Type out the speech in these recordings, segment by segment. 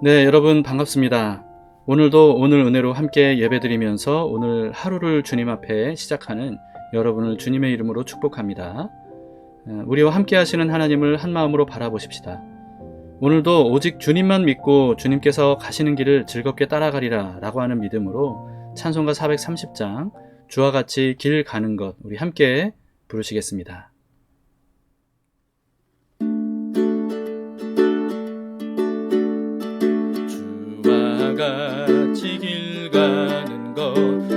네, 여러분 반갑습니다. 오늘도 오늘 은혜로 함께 예배드리면서 오늘 하루를 주님 앞에 시작하는 여러분을 주님의 이름으로 축복합니다. 우리와 함께 하시는 하나님을 한 마음으로 바라보십시다. 오늘도 오직 주님만 믿고 주님께서 가시는 길을 즐겁게 따라가리라 라고 하는 믿음으로 찬송가 430장 주와 같이 길 가는 것 우리 함께 부르시겠습니다. 주와 같이 길 가는 것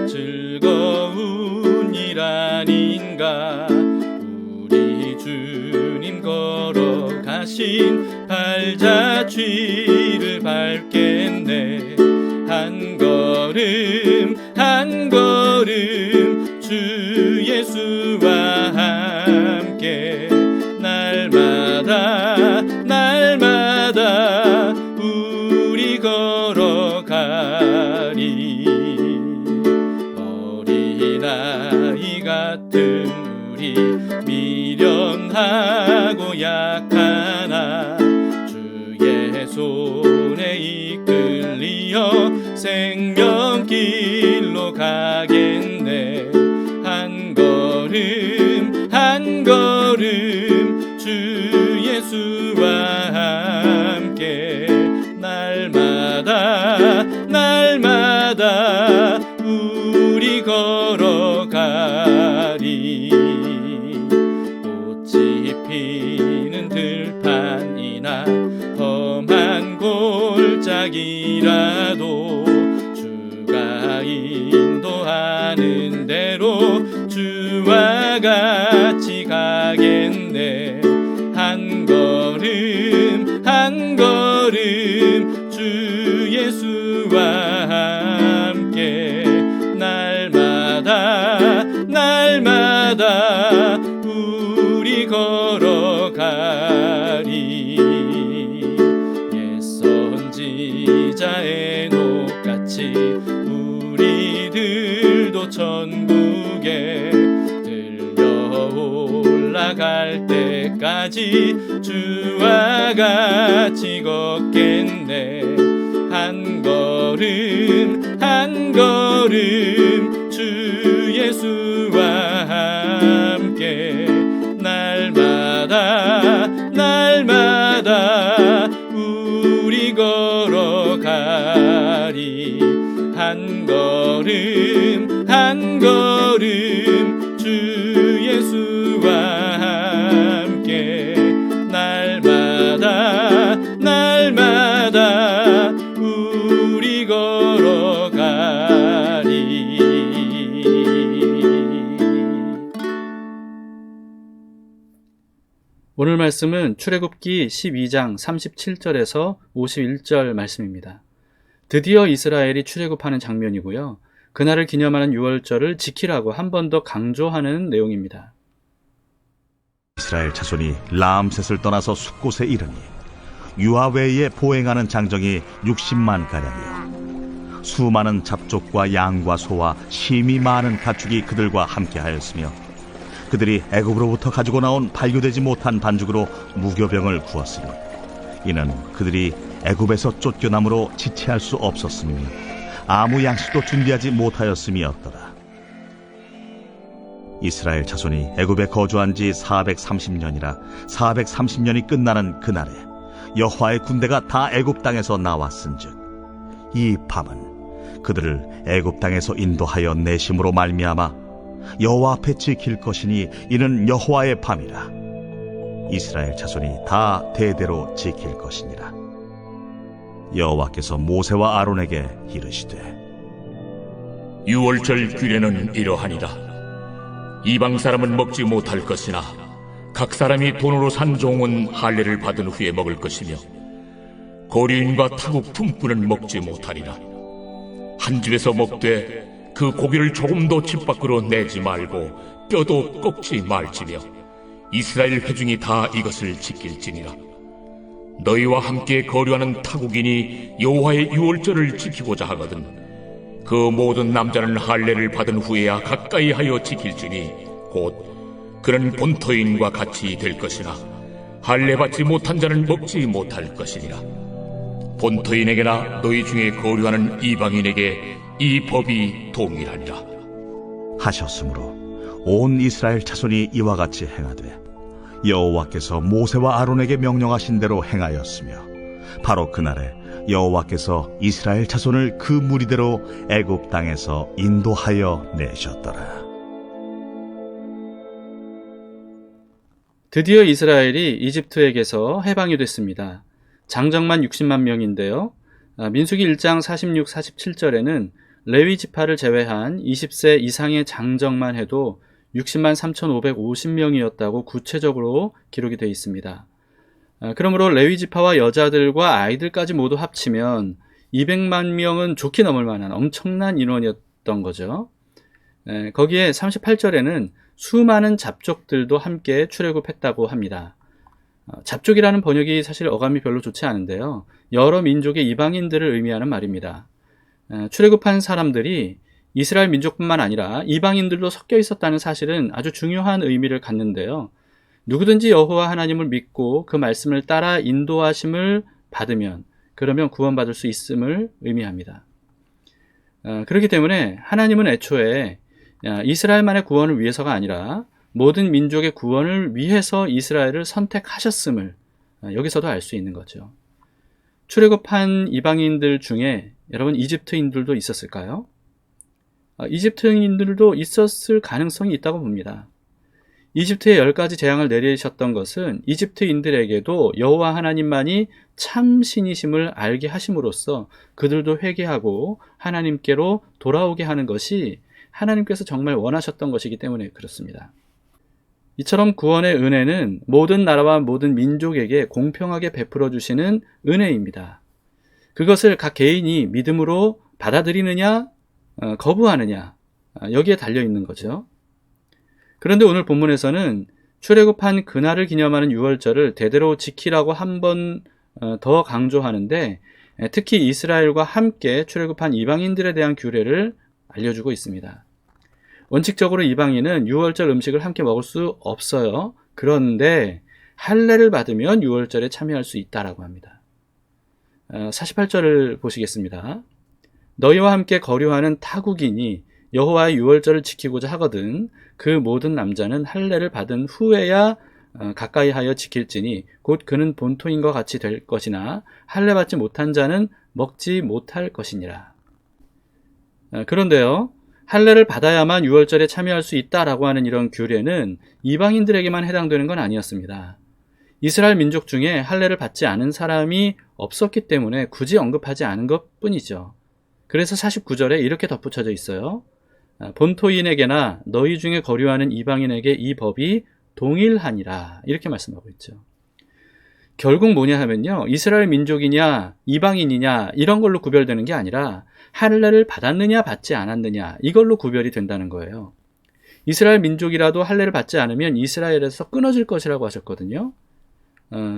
즐거운 일 아닌가. 우리 주님 걸어가신 발자취를 밟겠네. 한 걸음 한 걸음 주 예수와 함께 날마다 날마다 우리 걸어가리. 어린아이 같은 우리 미련하고 약하나 주의 손에 이끌리어 생명길로 가겠네. 한 걸음 한 걸음 주 예수와 함께 날마다 날마다 우리 걸어가리. 꽃이 피는 들판이나 험한 골짜기라도 주가 인도하는 대로 주와 같이 가겠네. 한 걸음 한 걸음 주 예수와 함께 날마다 날마다 우리 걸어가리. 옛 선지자 에녹같이 우리들도 천국에 들려 올라갈 때까지 주와 같이 걷겠네. 한 걸음 한 걸음 주 예수와 함께 날마다 날마다 우리 걸어가리. 한 걸음 한 걸음 주 예수와 함께 날마다 날마다 우리 걸어가리. 오늘 말씀은 출애굽기 12장 37절에서 51절 말씀입니다. 드디어 이스라엘이 출애굽하는 장면이고요. 그날을 기념하는 유월절을 지키라고 한 번 더 강조하는 내용입니다. 이스라엘 자손이 라암셋을 떠나서 숫곳에 이르니 유아 외에 보행하는 장정이 60만 가량이요 수많은 잡족과 양과 소와 심이 많은 가축이 그들과 함께하였으며 그들이 애굽으로부터 가지고 나온 발교되지 못한 반죽으로 무교병을 구웠으니 이는 그들이 애굽에서 쫓겨남으로 지체할 수 없었으며 아무 양식도 준비하지 못하였음이었더라. 이스라엘 자손이 애굽에 거주한 지 430년이라 430년이 끝나는 그날에 여호와의 군대가 다 애굽 땅에서 나왔은즉 이 밤은 그들을 애굽 땅에서 인도하여 내심으로 말미암아 여호와 앞에 지킬 것이니 이는 여호와의 밤이라. 이스라엘 자손이 다 대대로 지킬 것이니라. 여호와께서 모세와 아론에게 이르시되 유월절 규례는 이러하니라. 이방 사람은 먹지 못할 것이나 각 사람이 돈으로 산 종은 할례를 받은 후에 먹을 것이며 거류인과 타국 품꾼은 먹지 못하리라. 한 집에서 먹되 그 고기를 조금도 집 밖으로 내지 말고 뼈도 꺾지 말지며 이스라엘 회중이 다 이것을 지킬지니라. 너희와 함께 거류하는 타국인이 여호와의 유월절을 지키고자 하거든 그 모든 남자는 할례를 받은 후에야 가까이 하여 지킬지니 곧 그는 본토인과 같이 될 것이나 할례 받지 못한 자는 먹지 못할 것이니라. 본토인에게나 너희 중에 거류하는 이방인에게 이 법이 동일하니라. 하셨으므로 온 이스라엘 자손이 이와 같이 행하되 여호와께서 모세와 아론에게 명령하신 대로 행하였으며 바로 그날에 여호와께서 이스라엘 자손을 그 무리대로 애굽 땅에서 인도하여 내셨더라. 드디어 이스라엘이 이집트에게서 해방이 됐습니다. 장정만 60만 명인데요. 민수기 1장 46, 47절에는 레위 지파를 제외한 20세 이상의 장정만 해도 60만 3,550명이었다고 구체적으로 기록이 되어 있습니다. 그러므로 레위 지파와 여자들과 아이들까지 모두 합치면 200만 명은 좋게 넘을 만한 엄청난 인원이었던 거죠. 거기에 38절에는 수많은 잡족들도 함께 출애굽했다고 합니다. 잡족이라는 번역이 사실 어감이 별로 좋지 않은데요. 여러 민족의 이방인들을 의미하는 말입니다. 출애굽한 사람들이 이스라엘 민족뿐만 아니라 이방인들도 섞여 있었다는 사실은 아주 중요한 의미를 갖는데요. 누구든지 여호와 하나님을 믿고 그 말씀을 따라 인도하심을 받으면 그러면 구원받을 수 있음을 의미합니다. 그렇기 때문에 하나님은 애초에 이스라엘만의 구원을 위해서가 아니라 모든 민족의 구원을 위해서 이스라엘을 선택하셨음을 여기서도 알 수 있는 거죠. 출애굽한 이방인들 중에 여러분 이집트인들도 있었을까요? 이집트인들도 있었을 가능성이 있다고 봅니다. 이집트에 10가지 재앙을 내리셨던 것은 이집트인들에게도 여호와 하나님만이 참 신이심을 알게 하심으로써 그들도 회개하고 하나님께로 돌아오게 하는 것이 하나님께서 정말 원하셨던 것이기 때문에 그렇습니다. 이처럼 구원의 은혜는 모든 나라와 모든 민족에게 공평하게 베풀어 주시는 은혜입니다. 그것을 각 개인이 믿음으로 받아들이느냐 거부하느냐 여기에 달려 있는 거죠. 그런데 오늘 본문에서는 출애굽한 그날을 기념하는 유월절을 대대로 지키라고 한 번 더 강조하는데 특히 이스라엘과 함께 출애굽한 이방인들에 대한 규례를 알려주고 있습니다. 원칙적으로 이방인은 유월절 음식을 함께 먹을 수 없어요. 그런데 할례를 받으면 유월절에 참여할 수 있다라고 합니다. 48절을 보시겠습니다. 너희와 함께 거류하는 타국인이 여호와의 유월절을 지키고자 하거든 그 모든 남자는 할례를 받은 후에야 가까이 하여 지킬지니 곧 그는 본토인과 같이 될 것이나 할례 받지 못한 자는 먹지 못할 것이니라. 그런데요, 할례를 받아야만 유월절에 참여할 수 있다라고 하는 이런 규례는 이방인들에게만 해당되는 건 아니었습니다. 이스라엘 민족 중에 할례를 받지 않은 사람이 없었기 때문에 굳이 언급하지 않은 것뿐이죠. 그래서 49절에 이렇게 덧붙여져 있어요. 본토인에게나 너희 중에 거류하는 이방인에게 이 법이 동일하니라 이렇게 말씀하고 있죠. 결국 뭐냐 하면요, 이스라엘 민족이냐 이방인이냐 이런 걸로 구별되는 게 아니라 할례를 받았느냐 받지 않았느냐 이걸로 구별이 된다는 거예요. 이스라엘 민족이라도 할례를 받지 않으면 이스라엘에서 끊어질 것이라고 하셨거든요.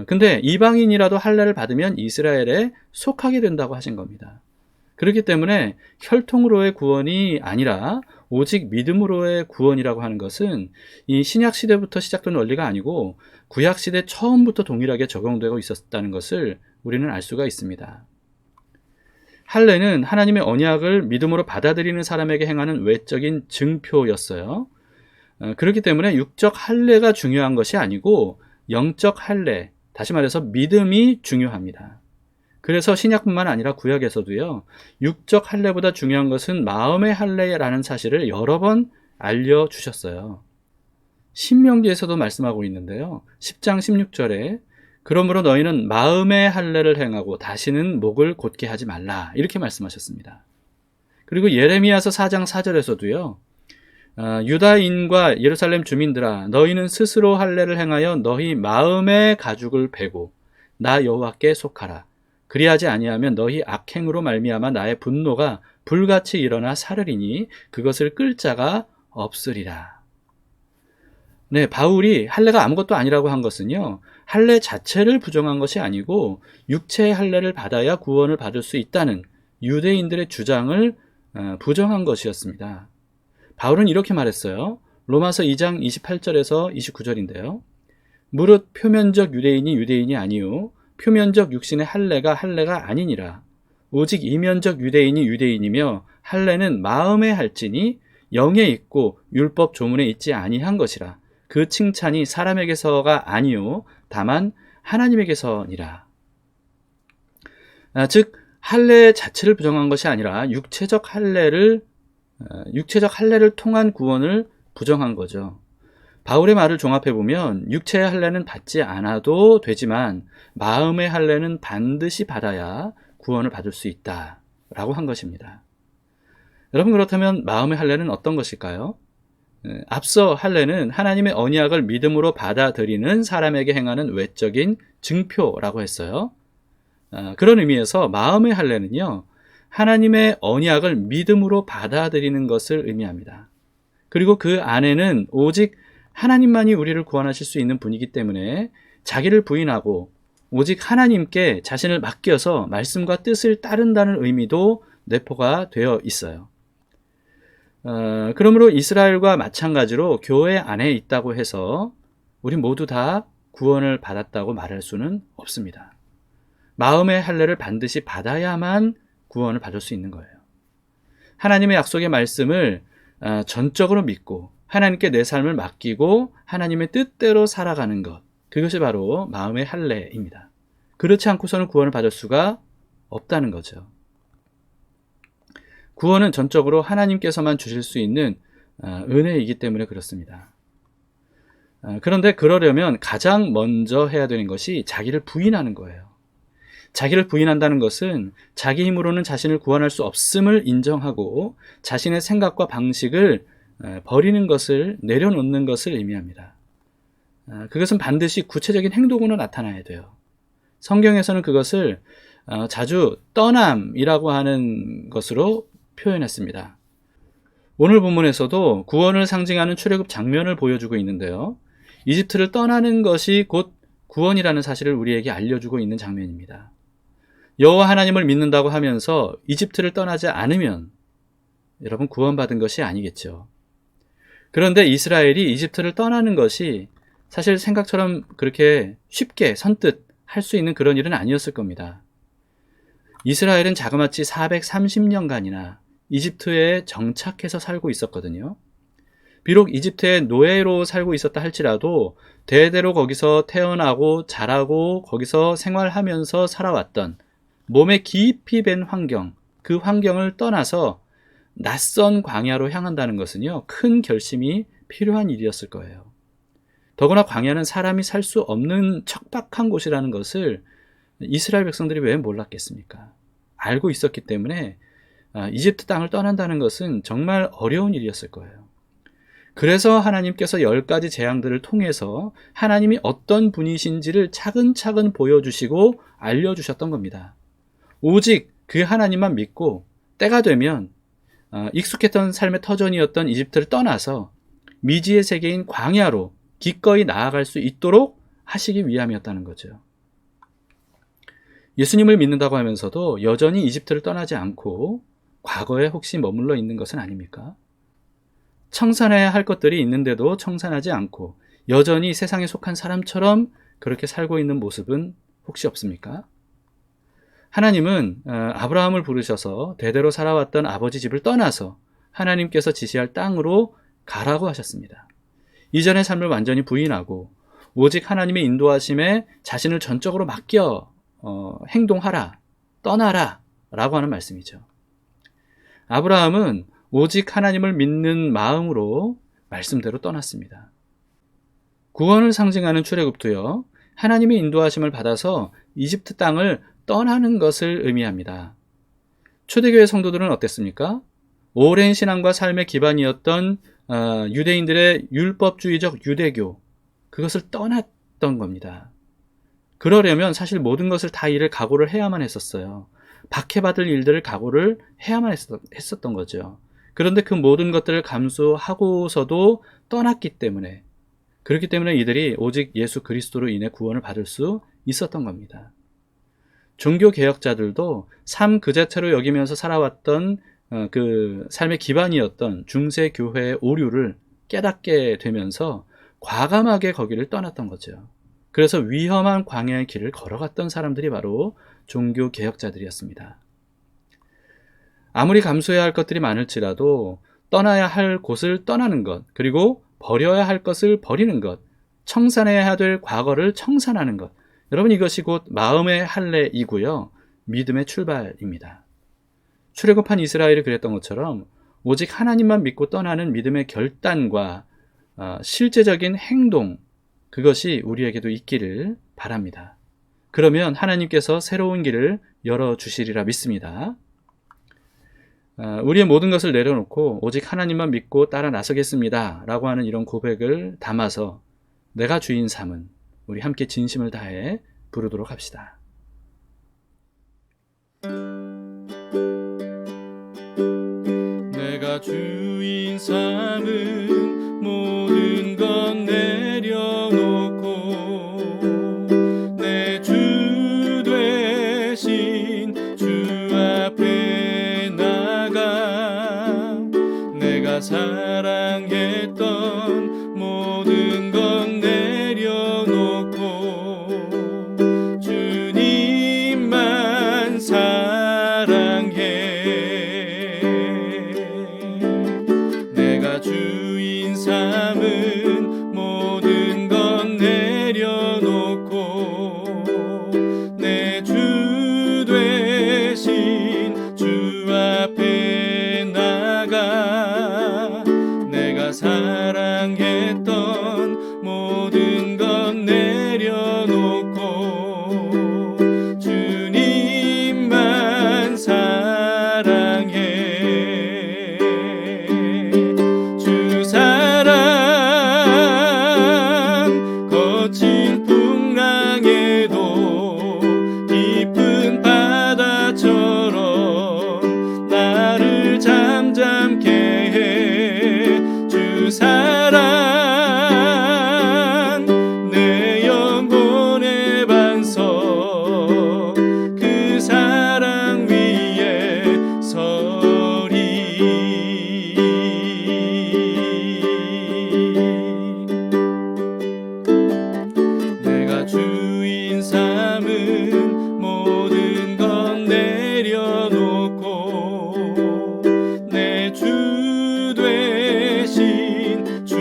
근데 이방인이라도 할례를 받으면 이스라엘에 속하게 된다고 하신 겁니다. 그렇기 때문에 혈통으로의 구원이 아니라 오직 믿음으로의 구원이라고 하는 것은 이 신약 시대부터 시작된 원리가 아니고 구약 시대 처음부터 동일하게 적용되고 있었다는 것을 우리는 알 수가 있습니다. 할례는 하나님의 언약을 믿음으로 받아들이는 사람에게 행하는 외적인 증표였어요. 그렇기 때문에 육적 할례가 중요한 것이 아니고 영적 할례, 다시 말해서 믿음이 중요합니다. 그래서 신약뿐만 아니라 구약에서도요, 육적 할례보다 중요한 것은 마음의 할례라는 사실을 여러 번 알려주셨어요. 신명기에서도 말씀하고 있는데요, 10장 16절에 그러므로 너희는 마음의 할례를 행하고 다시는 목을 곧게 하지 말라 이렇게 말씀하셨습니다. 그리고 예레미야서 4장 4절에서도요, 유다인과 예루살렘 주민들아 너희는 스스로 할례를 행하여 너희 마음의 가죽을 베고 나 여호와께 속하라. 그리하지 아니하면 너희 악행으로 말미암아 나의 분노가 불같이 일어나 사르리니 그것을 끌 자가 없으리라. 네, 바울이 할례가 아무것도 아니라고 한 것은요, 할례 자체를 부정한 것이 아니고 육체의 할례를 받아야 구원을 받을 수 있다는 유대인들의 주장을 부정한 것이었습니다. 바울은 이렇게 말했어요. 로마서 2장 28절에서 29절인데요. 무릇 표면적 유대인이 유대인이 아니요 표면적 육신의 할례가 할례가 아니니라. 오직 이면적 유대인이 유대인이며 할례는 마음에 할지니 영에 있고 율법 조문에 있지 아니한 것이라. 그 칭찬이 사람에게서가 아니요 다만 하나님에게서니라. 즉 할례 자체를 부정한 것이 아니라 육체적 할례를 통한 구원을 부정한 거죠. 바울의 말을 종합해 보면 육체의 할례는 받지 않아도 되지만 마음의 할례는 반드시 받아야 구원을 받을 수 있다라고 한 것입니다. 여러분, 그렇다면 마음의 할례는 어떤 것일까요? 앞서 할례는 하나님의 언약을 믿음으로 받아들이는 사람에게 행하는 외적인 증표라고 했어요. 그런 의미에서 마음의 할례는요, 하나님의 언약을 믿음으로 받아들이는 것을 의미합니다. 그리고 그 안에는 오직 하나님만이 우리를 구원하실 수 있는 분이기 때문에 자기를 부인하고 오직 하나님께 자신을 맡겨서 말씀과 뜻을 따른다는 의미도 내포가 되어 있어요. 그러므로 이스라엘과 마찬가지로 교회 안에 있다고 해서 우리 모두 다 구원을 받았다고 말할 수는 없습니다. 마음의 할례를 반드시 받아야만 구원을 받을 수 있는 거예요. 하나님의 약속의 말씀을 전적으로 믿고 하나님께 내 삶을 맡기고 하나님의 뜻대로 살아가는 것, 그것이 바로 마음의 할례입니다. 그렇지 않고서는 구원을 받을 수가 없다는 거죠. 구원은 전적으로 하나님께서만 주실 수 있는 은혜이기 때문에 그렇습니다. 그런데 그러려면 가장 먼저 해야 되는 것이 자기를 부인하는 거예요. 자기를 부인한다는 것은 자기 힘으로는 자신을 구원할 수 없음을 인정하고 자신의 생각과 방식을 버리는 것을, 내려놓는 것을 의미합니다. 그것은 반드시 구체적인 행동으로 나타나야 돼요. 성경에서는 그것을 자주 떠남이라고 하는 것으로 표현했습니다. 오늘 본문에서도 구원을 상징하는 출애굽 장면을 보여주고 있는데요. 이집트를 떠나는 것이 곧 구원이라는 사실을 우리에게 알려주고 있는 장면입니다. 여호와 하나님을 믿는다고 하면서 이집트를 떠나지 않으면 여러분 구원받은 것이 아니겠죠. 그런데 이스라엘이 이집트를 떠나는 것이 사실 생각처럼 그렇게 쉽게 선뜻 할 수 있는 그런 일은 아니었을 겁니다. 이스라엘은 자그마치 430년간이나 이집트에 정착해서 살고 있었거든요. 비록 이집트의 노예로 살고 있었다 할지라도 대대로 거기서 태어나고 자라고 거기서 생활하면서 살아왔던 몸에 깊이 밴 환경, 그 환경을 떠나서 낯선 광야로 향한다는 것은요, 큰 결심이 필요한 일이었을 거예요. 더구나 광야는 사람이 살 수 없는 척박한 곳이라는 것을 이스라엘 백성들이 왜 몰랐겠습니까? 알고 있었기 때문에 이집트 땅을 떠난다는 것은 정말 어려운 일이었을 거예요. 그래서 하나님께서 10가지 재앙들을 통해서 하나님이 어떤 분이신지를 차근차근 보여주시고 알려주셨던 겁니다. 오직 그 하나님만 믿고 때가 되면 익숙했던 삶의 터전이었던 이집트를 떠나서 미지의 세계인 광야로 기꺼이 나아갈 수 있도록 하시기 위함이었다는 거죠. 예수님을 믿는다고 하면서도 여전히 이집트를 떠나지 않고 과거에 혹시 머물러 있는 것은 아닙니까? 청산해야 할 것들이 있는데도 청산하지 않고 여전히 세상에 속한 사람처럼 그렇게 살고 있는 모습은 혹시 없습니까? 하나님은 아브라함을 부르셔서 대대로 살아왔던 아버지 집을 떠나서 하나님께서 지시할 땅으로 가라고 하셨습니다. 이전의 삶을 완전히 부인하고 오직 하나님의 인도하심에 자신을 전적으로 맡겨 행동하라, 떠나라 라고 하는 말씀이죠. 아브라함은 오직 하나님을 믿는 마음으로 말씀대로 떠났습니다. 구원을 상징하는 출애굽도요, 하나님의 인도하심을 받아서 이집트 땅을 떠나는 것을 의미합니다. 초대교회 성도들은 어땠습니까? 오랜 신앙과 삶의 기반이었던 유대인들의 율법주의적 유대교, 그것을 떠났던 겁니다. 그러려면 사실 모든 것을 다 이를 각오를 해야만 했었어요. 박해받을 일들을 각오를 해야만 했었던 거죠. 그런데 그 모든 것들을 감수하고서도 떠났기 때문에, 그렇기 때문에 이들이 오직 예수 그리스도로 인해 구원을 받을 수 있었던 겁니다. 종교개혁자들도 삶 그 자체로 여기면서 살아왔던 그 삶의 기반이었던 중세교회의 오류를 깨닫게 되면서 과감하게 거기를 떠났던 거죠. 그래서 위험한 광야의 길을 걸어갔던 사람들이 바로 종교 개혁자들이었습니다. 아무리 감수해야 할 것들이 많을지라도 떠나야 할 곳을 떠나는 것, 그리고 버려야 할 것을 버리는 것, 청산해야 될 과거를 청산하는 것, 여러분 이것이 곧 마음의 할례이고요, 믿음의 출발입니다. 출애굽한 이스라엘이 그랬던 것처럼 오직 하나님만 믿고 떠나는 믿음의 결단과 실제적인 행동, 그것이 우리에게도 있기를 바랍니다. 그러면 하나님께서 새로운 길을 열어주시리라 믿습니다. 우리의 모든 것을 내려놓고 오직 하나님만 믿고 따라 나서겠습니다 라고 하는 이런 고백을 담아서 내가 주인 삼은, 우리 함께 진심을 다해 부르도록 합시다. 내가 주인 삼은 모든 건 내려놓고 내 주 되신 주 앞에 나가 내가 사랑했던 모든 건 내려놓고 주님만 내가 주인 삼은 모든 건 내려놓고 내 주 되신 주 앞에 나가 내가 사랑했던 모든 건 내려놓고 주님만 거친 풍랑에도 깊은 바다처럼 나를 잠잠케 해. 주 사랑 내 영혼의 반석, 그 사랑 위에 서리. 주인 삼은 모든 건 내려놓고 내 주 되신 주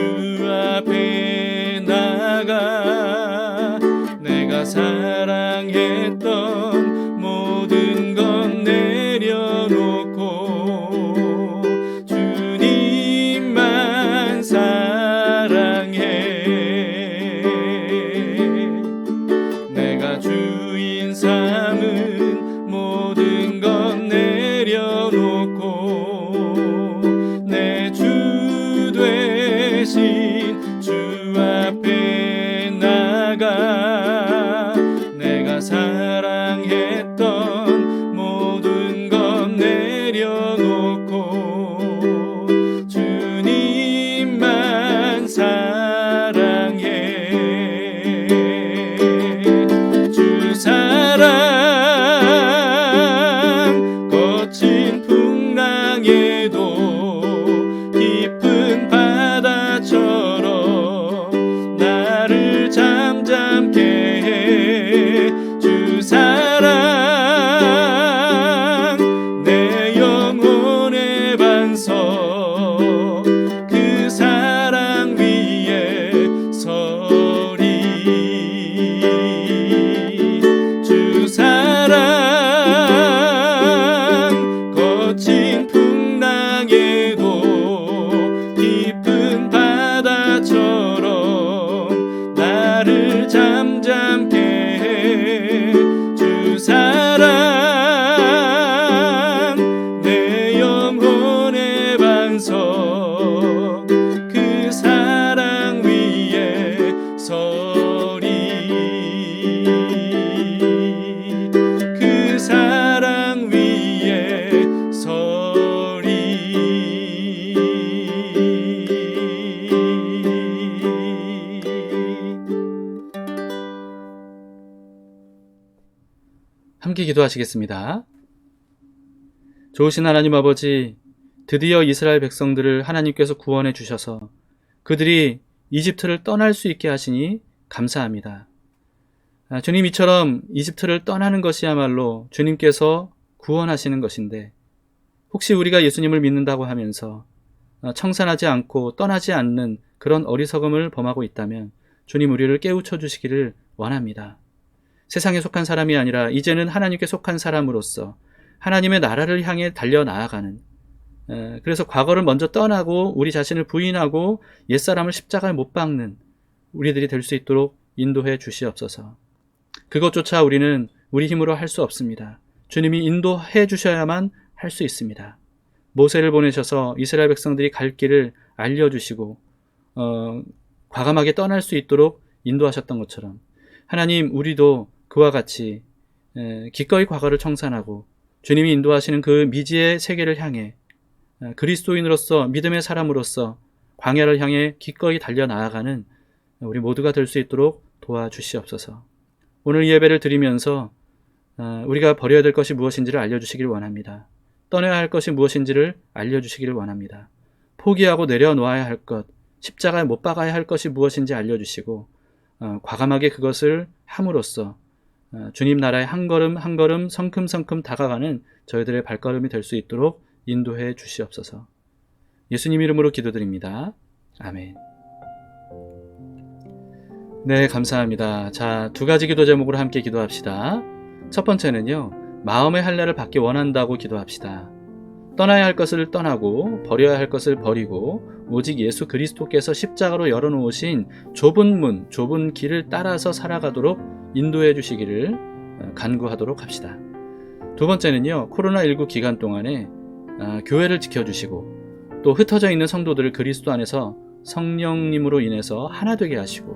앞에 나가 내가 사랑했던 모든 건 내려놓고 주님만 내가 주인 삼은 모든 건 내려놓고 내 주 되신 주 앞에 나가 내가 사랑했던 모든 건 내려놓고 주님만 사랑 거친 풍랑에도 깊은 바다처럼 나를 잠잠케 해. 주 사랑 내 영혼의 반석, 그 사랑 위에 서리. 사랑 거친 풍랑에도 깊은 바다처럼 나를 잠잠케 해. 주 사랑 내 영혼의 반석, 그 사랑 위에 서리. 사랑 위에 서리. 함께 기도하시겠습니다. 좋으신 하나님 아버지, 드디어 이스라엘 백성들을 하나님께서 구원해 주셔서 그들이 이집트를 떠날 수 있게 하시니 감사합니다. 주님 이처럼 이집트를 떠나는 것이야말로 주님께서 구원하시는 것인데 혹시 우리가 예수님을 믿는다고 하면서 청산하지 않고 떠나지 않는 그런 어리석음을 범하고 있다면 주님 우리를 깨우쳐 주시기를 원합니다. 세상에 속한 사람이 아니라 이제는 하나님께 속한 사람으로서 하나님의 나라를 향해 달려나아가는, 그래서 과거를 먼저 떠나고 우리 자신을 부인하고 옛사람을 십자가에 못 박는 우리들이 될 수 있도록 인도해 주시옵소서. 그것조차 우리는 우리 힘으로 할 수 없습니다. 주님이 인도해 주셔야만 할 수 있습니다. 모세를 보내셔서 이스라엘 백성들이 갈 길을 알려주시고 과감하게 떠날 수 있도록 인도하셨던 것처럼 하나님 우리도 그와 같이 기꺼이 과거를 청산하고 주님이 인도하시는 그 미지의 세계를 향해 그리스도인으로서 믿음의 사람으로서 광야를 향해 기꺼이 달려나아가는 우리 모두가 될 수 있도록 도와주시옵소서. 오늘 예배를 드리면서 우리가 버려야 될 것이 무엇인지를 알려주시길 원합니다. 떠나야 할 것이 무엇인지를 알려주시기를 원합니다. 포기하고 내려놓아야 할 것, 십자가에 못 박아야 할 것이 무엇인지 알려주시고 과감하게 그것을 함으로써 주님 나라에 한 걸음 한 걸음 성큼성큼 다가가는 저희들의 발걸음이 될 수 있도록 인도해 주시옵소서. 예수님 이름으로 기도드립니다. 아멘. 네, 감사합니다. 자, 두 가지 기도 제목으로 함께 기도합시다. 첫 번째는요, 마음의 할례를 받기 원한다고 기도합시다. 떠나야 할 것을 떠나고 버려야 할 것을 버리고 오직 예수 그리스도께서 십자가로 열어놓으신 좁은 문, 좁은 길을 따라서 살아가도록 인도해 주시기를 간구하도록 합시다. 두 번째는요, 코로나19 기간 동안에 교회를 지켜주시고 또 흩어져 있는 성도들을 그리스도 안에서 성령님으로 인해서 하나 되게 하시고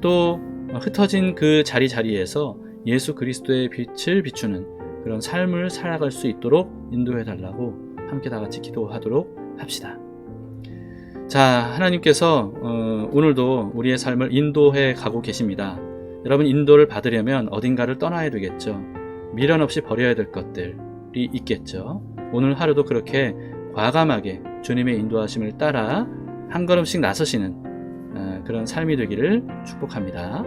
또 흩어진 그 자리자리에서 예수 그리스도의 빛을 비추는 그런 삶을 살아갈 수 있도록 인도해 달라고 함께 다 같이 기도하도록 합시다. 자, 하나님께서 오늘도 우리의 삶을 인도해 가고 계십니다. 여러분, 인도를 받으려면 어딘가를 떠나야 되겠죠. 미련 없이 버려야 될 것들이 있겠죠. 오늘 하루도 그렇게 과감하게 주님의 인도하심을 따라 한 걸음씩 나서시는 그런 삶이 되기를 축복합니다.